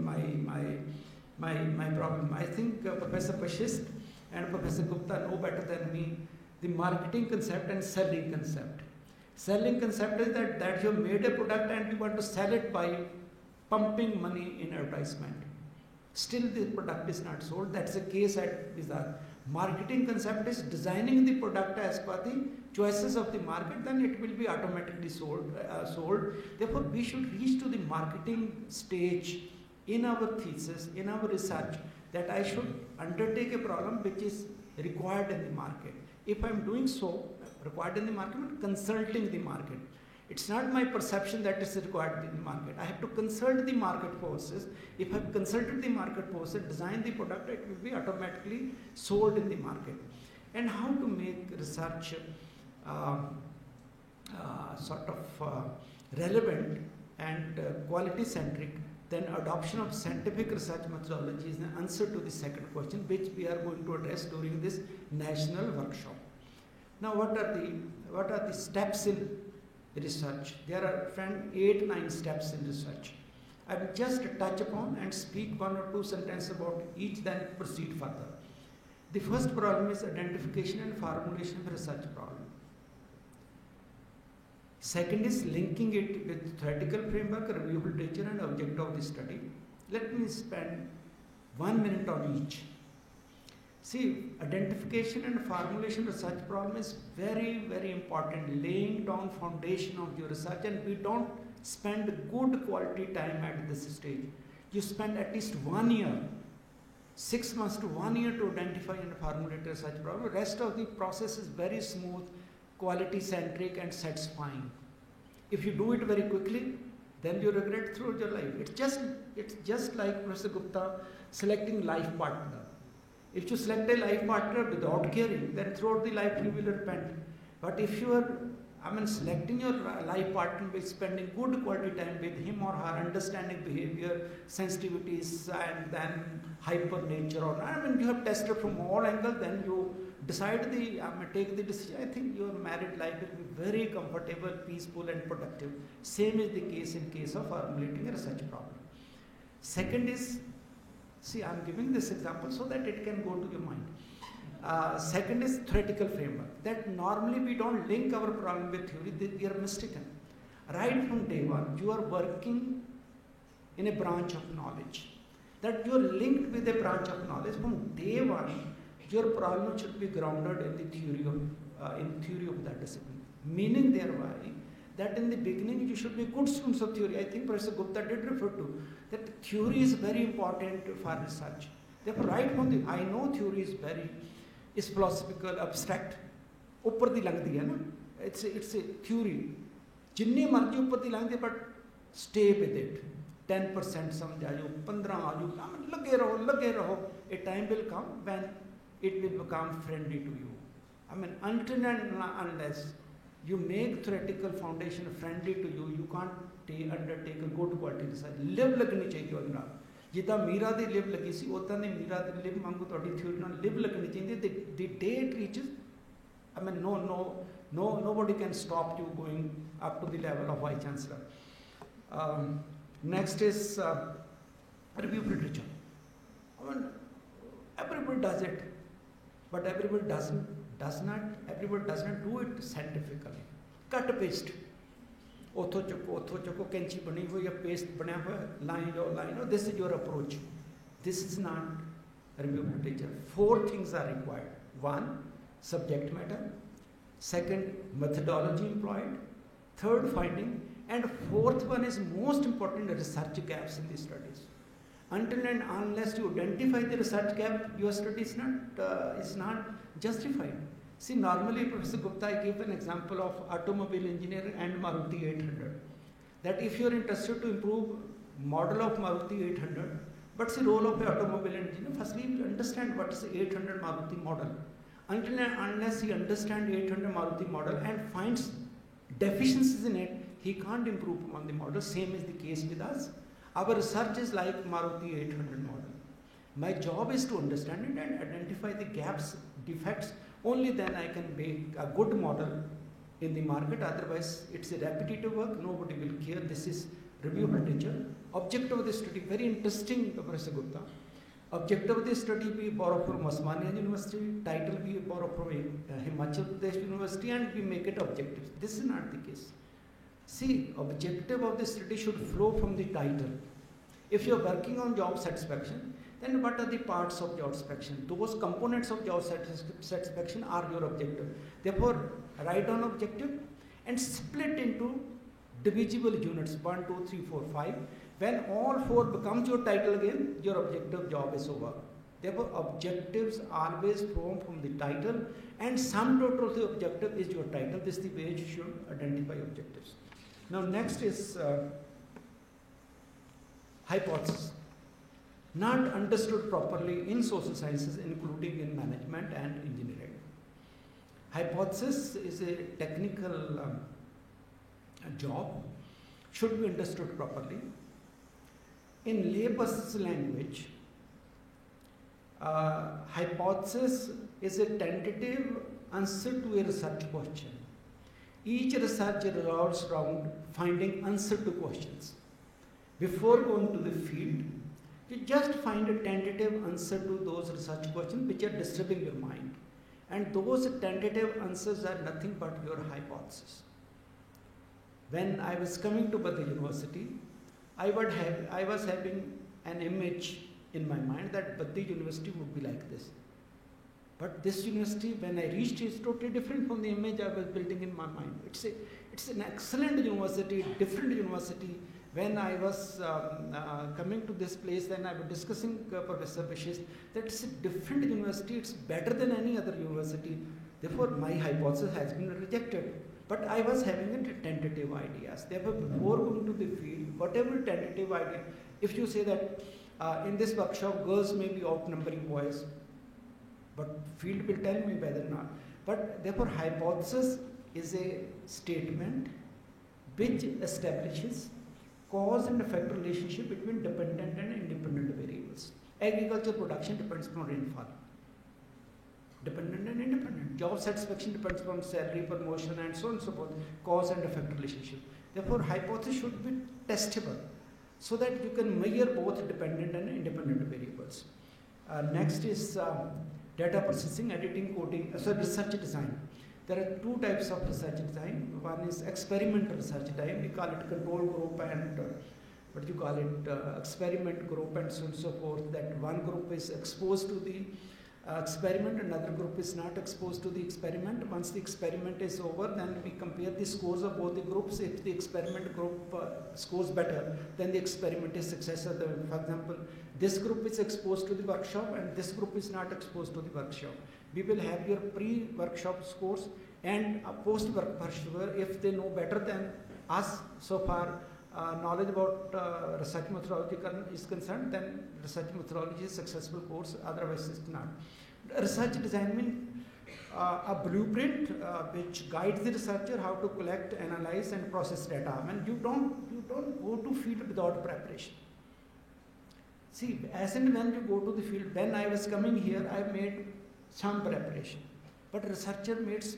my problem. I think Professor Vashist and Professor Gupta know better than me the marketing concept and selling concept. Selling concept is that you have made a product and you want to sell it by pumping money in advertisement. Still the product is not sold. That's the case at Bizarre. Marketing concept is designing the product as per the choices of the market, then it will be automatically sold. Therefore, we should reach to the marketing stage in our thesis, in our research, that I should undertake a problem which is required in the market. If I am doing so, required in the market, consulting the market. It's not my perception that it's required in the market. I have to consult the market forces. If I've consulted the market forces, design the product, it will be automatically sold in the market. And how to make research relevant and quality-centric, then adoption of scientific research methodology is the answer to the second question, which we are going to address during this national workshop. Now, what are the steps in research? There are 8-9 steps in research. I will just touch upon and speak one or two sentences about each, then proceed further. The first problem is identification and formulation of a research problem. Second is linking it with theoretical framework, reviewable literature and object of the study. Let me spend 1 minute on each. See, identification and formulation research problem is very, very important, laying down foundation of your research, and we don't spend good quality time at this stage. You spend at least 1 year, 6 months to 1 year to identify and formulate a research problem. Rest of the process is very smooth, quality-centric and satisfying. If you do it very quickly, then you regret throughout your life. It's just like Professor Gupta selecting life partner. If you select a life partner without caring, then throughout the life you will repent. But if you are, selecting your life partner by spending good quality time with him or her, understanding behavior, sensitivities, and then hyper nature, or you have tested from all angles, then you decide take the decision. I think your married life will be very comfortable, peaceful, and productive. Same is the case of formulating a research problem. Second is, see, I am giving this example so that it can go to your mind. Second is theoretical framework. That normally we don't link our problem with theory, we are mistaken. Right from day one, you are working in a branch of knowledge. That you are linked with a branch of knowledge. From day one, your problem should be grounded in the theory of that discipline. Meaning thereby that in the beginning you should be good students of theory. I think Professor Gupta did refer to that theory is very important for research. Therefore, right from the, I know theory is philosophical, abstract. Uppar di langdi hai na. It's a theory. Jinne marji uppar di langdi, but stay with it. 10% samjh aajo, 15 aajo, lage raho. A time will come when it will become friendly to you. I mean, until and unless you make theoretical foundation friendly to you, you can't undertake a good quality research. Live ਲੱਗਣੀ ਚਾਹੀਦੀ ਉਹਦੇ ਨਾਲ, ਜਿੱਦਾਂ ਮੀਰਾ ਦੀ ਲਿਵ ਲੱਗੀ ਸੀ ਉਦਾਂ ਦੀ ਮੀਰਾ ਦੀ ਲਿਵ ਵਾਂਗੂ ਤੁਹਾਡੀ theory ਨਾਲ ਲਿਵ ਲੱਗਣੀ ਚਾਹੀਦੀ. The day it reaches, I mean, nobody can stop you going up to the level of Vice Chancellor. Next is review literature. I mean, everybody does it, but everybody does not do it scientifically. Cut paste. ਉੱਥੋਂ ਚੱਕੋ ਕੈਂਚੀ ਬਣੀ ਹੋਈ ਜਾਂ paste ਬਣਿਆ ਹੋਇਆ, line. This is your approach. This is not review literature. 4 things are required. 1, subject matter. 2nd, methodology employed. 3rd, finding. And 4th one is most important, research gaps in the studies. Until and unless you identify the research gap, your study is not justified. See, normally, Professor Gupta, I gave an example of automobile engineer and Maruti 800. That if you are interested to improve model of Maruti 800, what's the role of the automobile engineer? Firstly, you understand what is the 800 Maruti model. Until and unless he understands 800 Maruti model and finds deficiencies in it, he can't improve on the model. Same is the case with us. Our research is like Maruti 800 model. My job is to understand it and identify the gaps, defects. Only then I can make a good model in the market. Otherwise, it's a repetitive work. Nobody will care. This is review literature. Objective of the study, very interesting, Professor Gupta. Objective of the study we borrow from Osmania University. Title we borrow from Himachal Pradesh University, and we make it objective. This is not the case. See, objective of the study should flow from the title. If you are working on job satisfaction, then what are the parts of job satisfaction? Those components of job satisfaction are your objective. Therefore, write down objective and split into divisible units, 1, 2, 3, 4, 5. When all 4 becomes your title again, your objective job is over. Therefore, objectives always form from the title, and sum total of the objective is your title. This is the way you should identify objectives. Now, next is hypothesis. Not understood properly in social sciences, including in management and engineering. Hypothesis is a technical job, should be understood properly. In layperson's language, hypothesis is a tentative answer to a research question. Each research revolves around finding answer to questions. Before going to the field, you just find a tentative answer to those research questions which are disturbing your mind. And those tentative answers are nothing but your hypothesis. When I was coming to Baddi University, I was having an image in my mind that Baddi University would be like this. But this university, when I reached, is totally different from the image I was building in my mind. It's an excellent university, different university. When I was coming to this place, then I was discussing Professor Vishesh that it's a different university, it's better than any other university. Therefore, my hypothesis has been rejected. But I was having a tentative ideas. Therefore, before going to the field, whatever tentative idea, if you say that in this workshop, girls may be outnumbering boys, but field will tell me whether or not. But therefore, hypothesis is a statement which establishes cause and effect relationship between dependent and independent variables. Agriculture production depends on rainfall. Dependent and independent. Job satisfaction depends on salary, promotion, and so on and so forth. Cause and effect relationship. Therefore, hypothesis should be testable so that you can measure both dependent and independent variables. Next is data processing, editing, coding, research design. There are 2 types of research design. One is experimental research design. We call it control group and experiment group and so on and so forth. That one group is exposed to the experiment, another group is not exposed to the experiment. Once the experiment is over, then we compare the scores of both the groups. If the experiment group scores better, then the experiment is successful. For example, this group is exposed to the workshop and this group is not exposed to the workshop. We will have your pre-workshop scores and post-workshop. If they know better than us so far, knowledge about research methodology is concerned, then research methodology is a successful course, otherwise it's not. Research design means a blueprint which guides the researcher how to collect, analyze, and process data. I mean, you don't go to field without preparation. See, as and when you go to the field, when I was coming here, I made some preparation. But researcher makes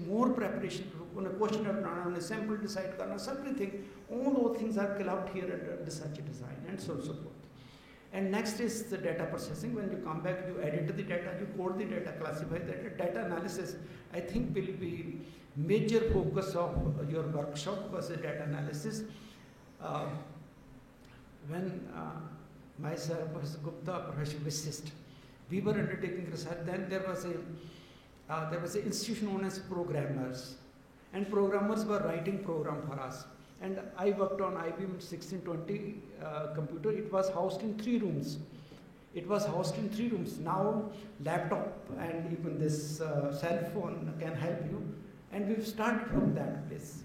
more preparation on a question of on a sample decide karna, everything. All those things are clubbed here at research design and so forth. And next is the data processing. When you come back, you edit the data, you code the data, classify the data. Data analysis, I think, will be major focus of your workshop, because the data analysis. When myself, Professor Gupta, Professor Vishist, we were undertaking research. Then there was an institution known as programmers, and programmers were writing program for us. And I worked on IBM 1620 computer. It was housed in 3 rooms. Now laptop and even this cell phone can help you. And we've started from that place.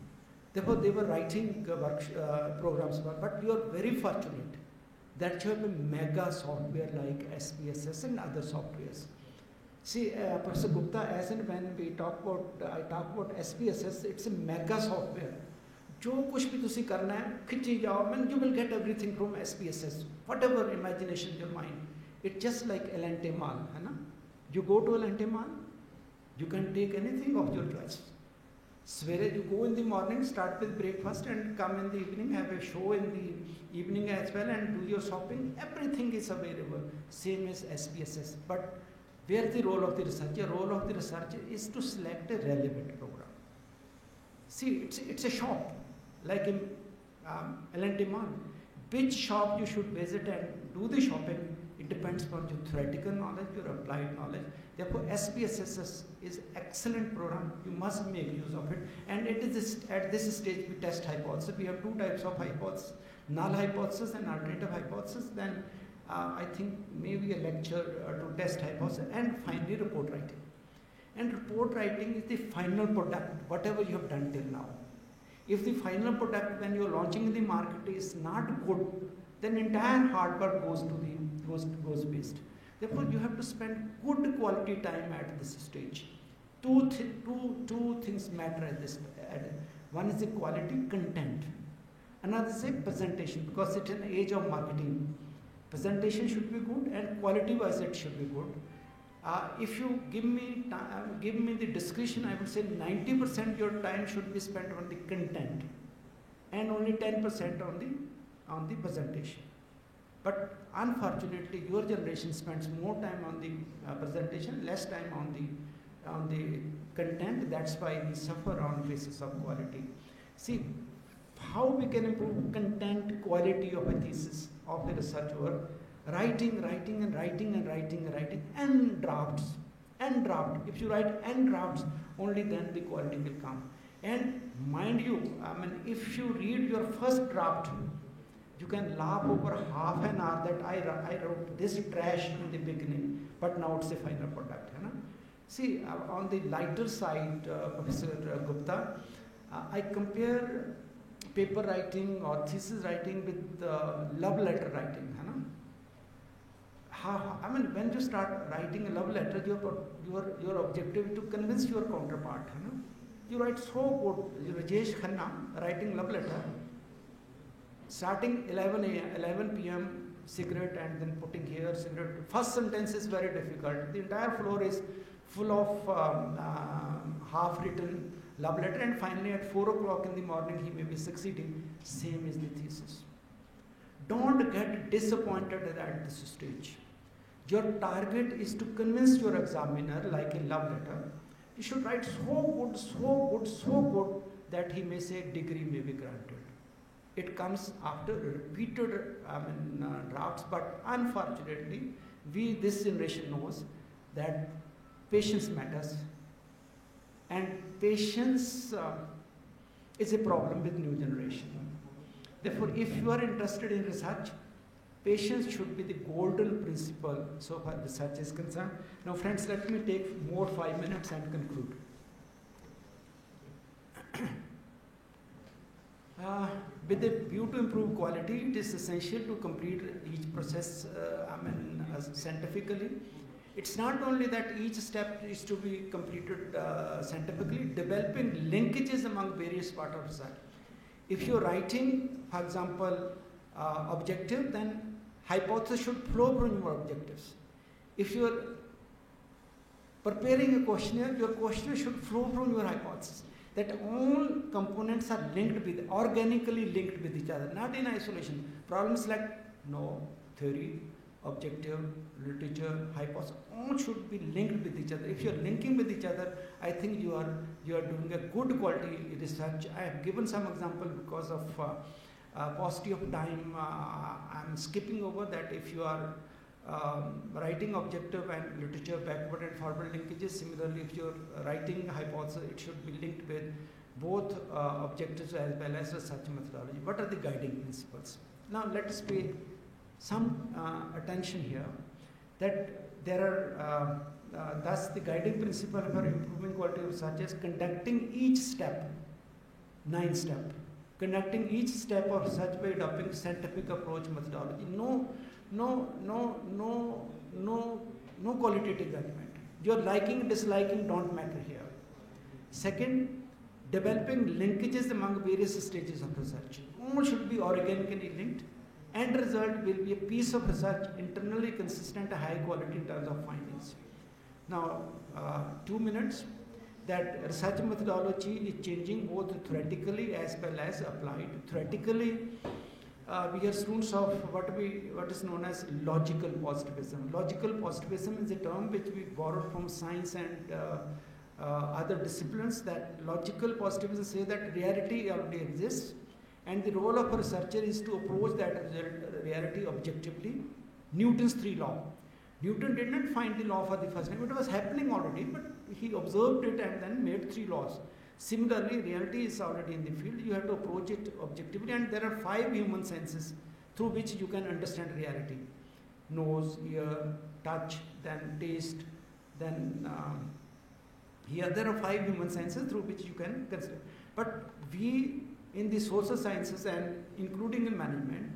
Therefore, they were writing programs, but you are very fortunate that you have a mega software like SPSS and other softwares. See, Professor Gupta, as and when I talk about SPSS, it's a mega software. जो कुछ भी तुसी करना है खिंची जाओ, man, you will get everything from SPSS, whatever imagination in your mind. It's just like Elante Mall, है ना? You go to Elante Mall, you can take anything of your choice. Swere, you go in the morning, start with breakfast, and come in the evening, have a show in the evening as well, and do your shopping. Everything is available, same as SPSS. But where the role of the researcher? Role of the researcher is to select a relevant program. See, it's a shop. Like in L&T Mall, which shop you should visit and do the shopping, it depends on your theoretical knowledge, your applied knowledge. Therefore, SPSS is excellent program. You must make use of it. And it is at this stage we test hypothesis. We have 2 types of hypothesis: null hypothesis and alternative hypothesis. Then I think maybe a lecture to test hypothesis, and finally report writing. And report writing is the final product, whatever you have done till now. If the final product, when you are launching in the market, is not good, then entire hard work goes waste. Therefore, you have to spend good quality time at this stage. Two things matter at this. One is the quality content. Another is the presentation, because it's an age of marketing. Presentation should be good, and quality-wise it should be good. If you give me the discretion, I would say 90% your time should be spent on the content, and only 10% on the presentation. But unfortunately, your generation spends more time on the presentation, less time on the content. That's why we suffer on the basis of quality. See, how we can improve content quality of a thesis of the research work? Writing, and drafts. If you write n drafts, only then the quality will come. And mind you, I mean, if you read your first draft, you can laugh over half an hour that I wrote this trash in the beginning, but now it's a final product. You know? See, on the lighter side, Professor Gupta, I compare paper writing or thesis writing with love letter writing. You know? I mean, when you start writing a love letter, your objective is to convince your counterpart. You know? You write so good. Rajesh Khanna writing love letter, starting 11 p.m. cigarette and then putting here cigarette. First sentence is very difficult. The entire floor is full of half-written love letter, and finally at 4 o'clock in the morning he may be succeeding. Same is the thesis. Don't get disappointed at this stage. Your target is to convince your examiner, like a love letter. You should write so good that he may say degree may be granted. It comes after repeated drafts, but unfortunately, this generation knows that patience matters, and patience is a problem with new generation. Therefore, if you are interested in research, patience should be the golden principle so far research is concerned. Now, friends, let me take more 5 minutes and conclude. With a view to improve quality, it is essential to complete each process scientifically. It's not only that each step is to be completed scientifically, developing linkages among various parts of research. If you're writing, for example, objective, then hypothesis should flow from your objectives. If you're preparing a questionnaire, your questionnaire should flow from your hypothesis. That all components are linked with, organically linked with each other, not in isolation. Problems like theory, objective, literature, hypothesis, all should be linked with each other. If you are linking with each other, I think you are doing a good quality research. I have given some example because of paucity of time. I am skipping over that. If you are writing objective and literature backward and forward linkages, similarly if you are writing hypothesis, it should be linked with both objectives as well as research methodology. What are the guiding principles? Now let us pay some attention here that there are thus the guiding principle for improving quality of research is conducting each step, 9 step, conducting each step of research by adopting scientific approach methodology. No qualitative judgment. Your liking, disliking don't matter here. Second, developing linkages among various stages of research. All should be organically linked. End result will be a piece of research internally consistent, high quality in terms of findings. Now, 2 minutes. That research methodology is changing both theoretically as well as applied. Theoretically, we are students of what is known as logical positivism. Logical positivism is a term which we borrowed from science and other disciplines. That logical positivism say that reality already exists, and the role of a researcher is to approach that reality objectively. Newton's 3 law. Newton did not find the law for the first time. It was happening already, but he observed it and then made 3 laws. Similarly, reality is already in the field. You have to approach it objectively, and there are 5 human senses through which you can understand reality. Nose, ear, touch, then taste, then here there are 5 human senses through which you can consider. But we in the social sciences and including in management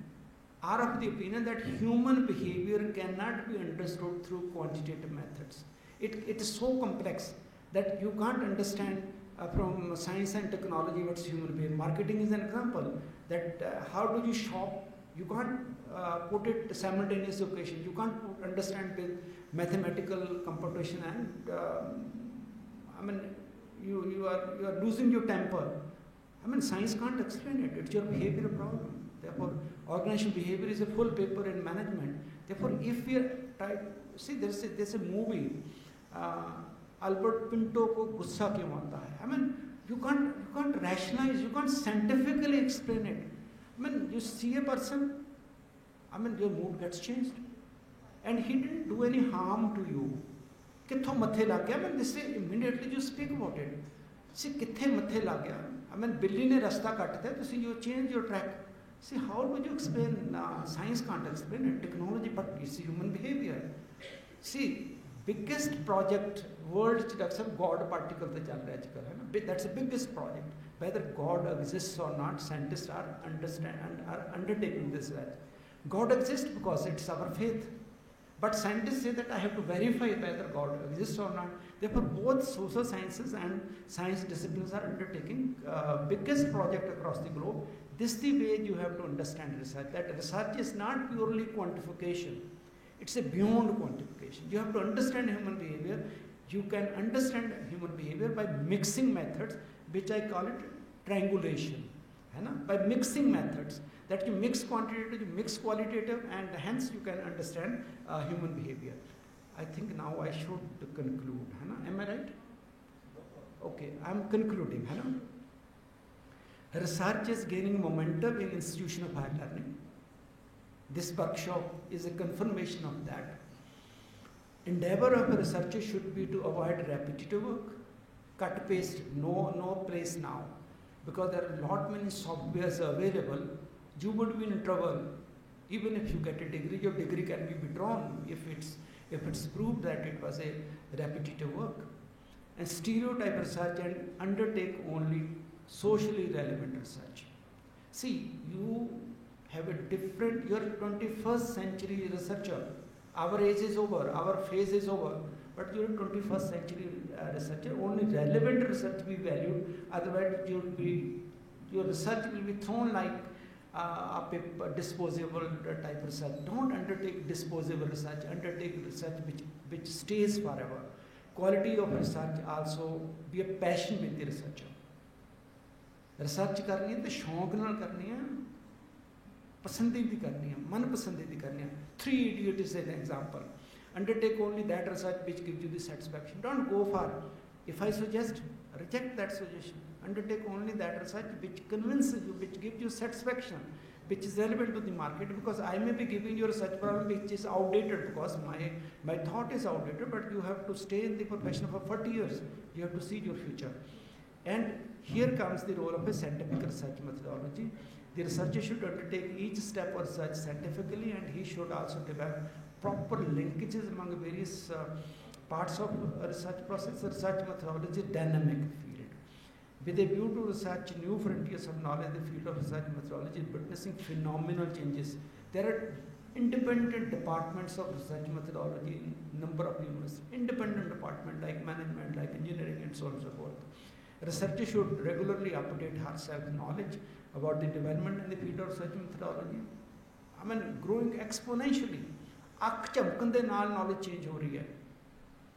are of the opinion that human behavior cannot be understood through quantitative methods. It is so complex that you can't understand from science and technology what's human behavior. Marketing is an example that how do you shop? You can't put it simultaneous occasion. You can't understand with mathematical computation, and I mean you are losing your temper. I mean science can't explain it. It's your behavioral problem. Therefore, organizational behavior is a full paper in management. Therefore, if we are trying, see, there's a movie. Albert Pinto को गुस्सा क्यों आता है? I mean, you can't rationalize, you can't scientifically explain it. I mean, you see a person, I mean, your mood gets changed, and he didn't do any harm to you. कित्थों मत्थे लग गया? I mean, this is immediately you speak about it. See, कित्थे मत्थे लग गया? I mean, बिल्ली ने रास्ता काट दिया, तो see, you change your track. See, how would you explain? Science can't explain it, technology, but it's human behavior. See, biggest project world God particle पे चल रहा है आजकल, है ना? That's the biggest project. Whether God exists or not, scientists are undertaking this work. God exists because it's our faith. But scientists say that I have to verify whether God exists or not. Therefore, both social sciences and science disciplines are undertaking biggest project across the globe. This is the way you have to understand research. That research is not purely quantification. It's a beyond quantification. You have to understand human behavior. You can understand human behavior by mixing methods, which I call it triangulation. By mixing methods, that you mix quantitative, you mix qualitative, and hence you can understand human behavior. I think now I should conclude. Am I right? Okay, I'm concluding. Research is gaining momentum in institution of higher learning. This workshop is a confirmation of that. Endeavor of a researcher should be to avoid repetitive work, cut paste, no place now, because there are lot many softwares available. You would be in trouble. Even if you get a degree, your degree can be withdrawn if it's proved that it was a repetitive work. And stereotype research and undertake only socially relevant research. See, you have a different, you're a 21st century researcher. Our age is over, our phase is over. But you're a 21st century researcher, only relevant research be valued, otherwise your research will be thrown like a disposable type research. Don't undertake disposable research, undertake research which stays forever. Quality of research also, be a passion with the researcher. Research करनी है तो शौक नाल करनी है, पसंदीदा करनी है, मन पसंदीदा करनी है. Three Idiots is an example. Undertake only that research which gives you the satisfaction. Don't go far. If I suggest, reject that suggestion. Undertake only that research which convinces you, which gives you satisfaction, which is relevant to the market, because I may be giving you a research problem which is outdated, because my thought is outdated, but you have to stay in the profession for 40 years. You have to see your future. And here comes the role of a scientific research methodology. The researcher should undertake each step of research scientifically, and he should also develop proper linkages among various parts of a research process. Research methodology is a dynamic field. With a view to research new frontiers of knowledge, the field of research methodology is witnessing phenomenal changes. There are independent departments of research methodology in number of universities, independent departments like management, like engineering, and so on and so forth. Researchers should regularly update herself knowledge about the development in the field of research methodology. I mean, growing exponentially. Akh chamkan de naal knowledge change ho rahi hai.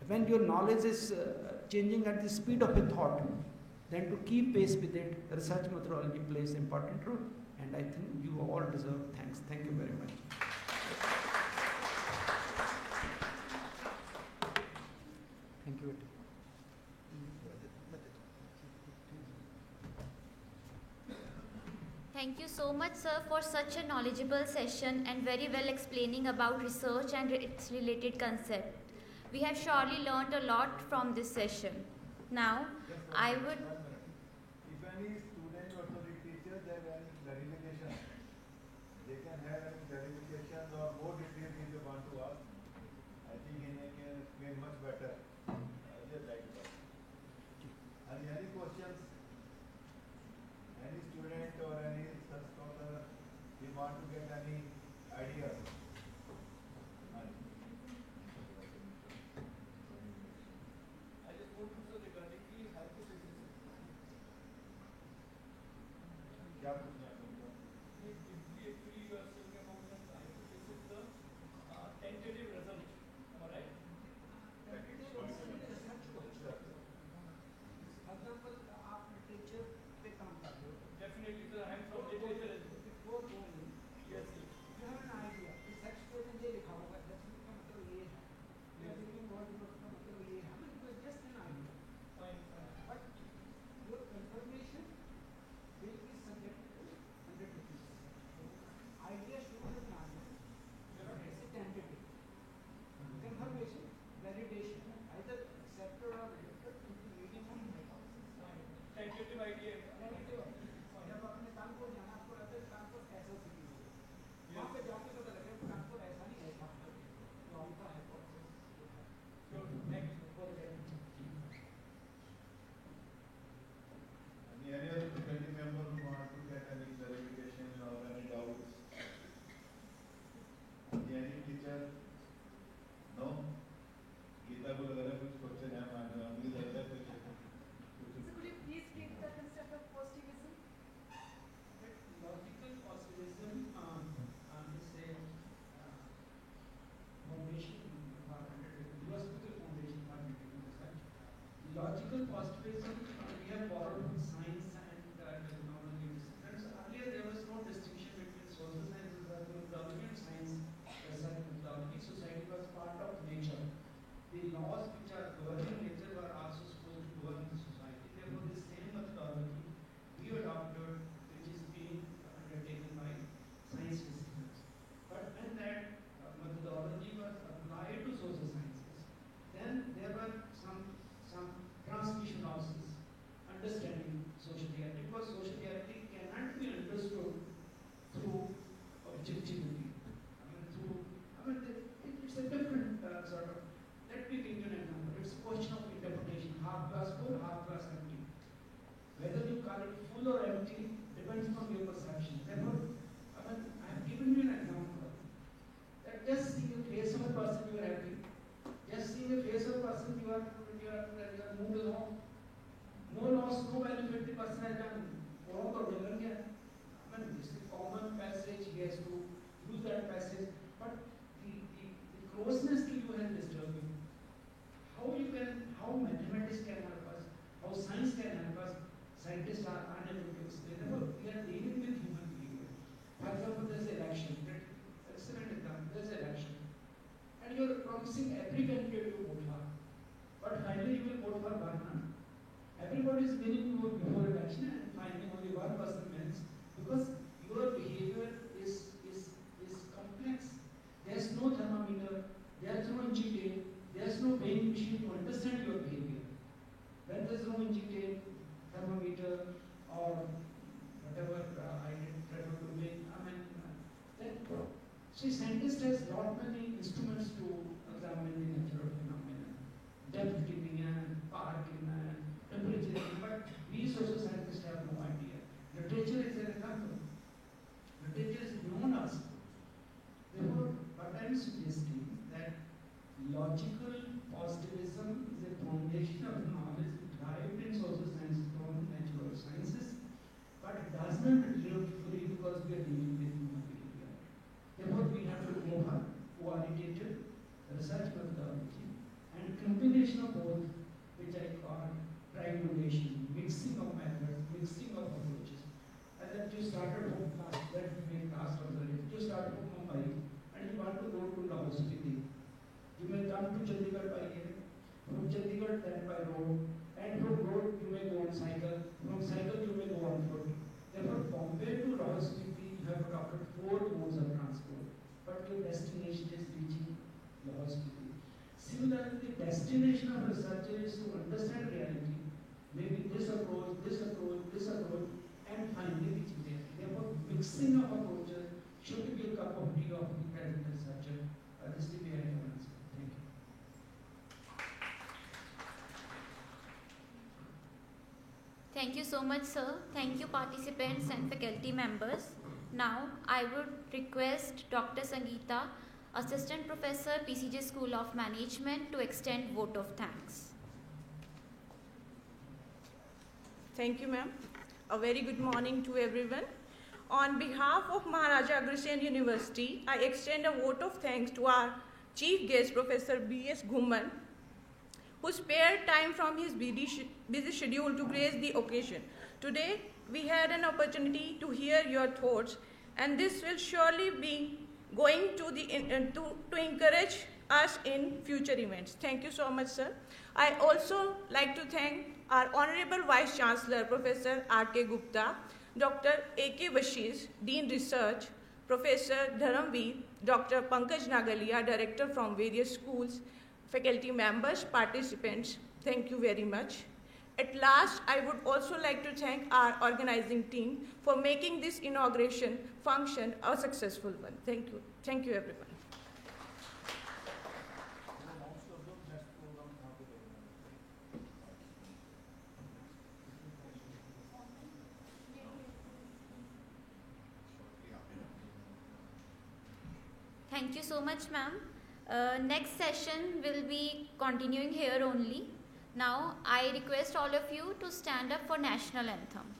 When your knowledge is changing at the speed of a thought, then to keep pace with it, research methodology plays an important role. And I think you all deserve thanks. Thank you very much. Thank you. Thank you so much, sir, for such a knowledgeable session and very well explaining about research and its related concept. We have surely learned a lot from this session. Now, I would... If any student or the teacher, they have any clarification, they can have any clarification or more details if they want to ask. I think they can explain much better. Just like that. And any questions? Any student or any such scholar, they want to get any ideas? I just want to say regarding the hypothesis. person you are helping. Just seeing the face of person you are moved along. No loss, no benefit the person has done. I mean, this is a common passage, he has to use that passage. But the closeness to you has disturbed you. How mathematics can help us, how science can help us, scientists are unable to explain. Therefore, we are dealing with human behavior. For example, there is election. Excellent example. There is election. And you are promising every candidate you vote for. But finally, you will vote for one. Everybody is winning before election, and finally only one person wins because your behavior is complex. There is no thermometer, there is no inchi tape, there is no weighing machine to understand your behavior. When there is no inchi tape, thermometer, or whatever I did prefer to make, see, scientist has lot many instruments to examine the natural phenomena, depth keeping and power keeping, temperature, but we social scientists have no idea. Literature is an example. Literature is beyond us. Therefore, what I am suggesting that logical positivism is a foundation of knowledge derived in social sciences from natural sciences, but it does not live fully because we are dealing with human behavior. Therefore, we have to go for qualitative research methodology and combination of both, which I call triangulation, mixing of methods, mixing of approaches. And that you started from class, that we made class observation. You started from Mumbai and you want to go to Lahore Spiti. You may come to Chandigarh by air, from Chandigarh then by road, and from road you may go on cycle, from cycle you may go on foot. Therefore, Bombay to Lahore Spiti, you have adopted 4 modes of transport, but your destination is reaching Lahore Spiti. Similarly, the destination of researcher is to understand reality. Maybe this approach, and finally reaching there. Therefore, mixing of approaches should be a cup of tea of the present researcher. This is the way I can answer. Thank you. Thank you so much, sir. Thank you, participants and faculty members. Now, I would request Dr. Sangeeta, Assistant Professor, PCJ School of Management, to extend vote of thanks. Thank you, ma'am. A very good morning to everyone. On behalf of Maharaja Agrasen University, I extend a vote of thanks to our chief guest, Professor B.S. Ghumman, who spared time from his busy schedule to grace the occasion. Today, we had an opportunity to hear your thoughts, and this will surely be going to encourage us in future events. Thank you so much, sir. I also like to thank our Honorable Vice Chancellor, Professor R.K. Gupta, Dr. A.K. Bashish, Dean Research, Professor Dharamveer, Dr. Pankaj Nagalia, Director from various schools, faculty members, participants. Thank you very much. At last, I would also like to thank our organizing team for making this inauguration function a successful one. Thank you. Thank you, everyone. Thank you so much, ma'am. Next session will be continuing here only. Now, I request all of you to stand up for national anthem.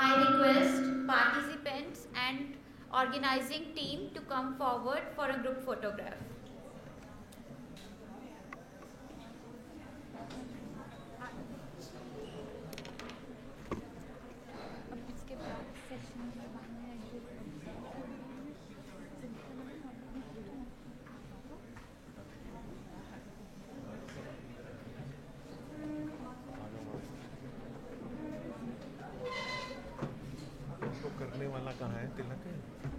I request participants and organizing team to come forward for a group photograph. तो करने वाला कहाँ है? तिलक है?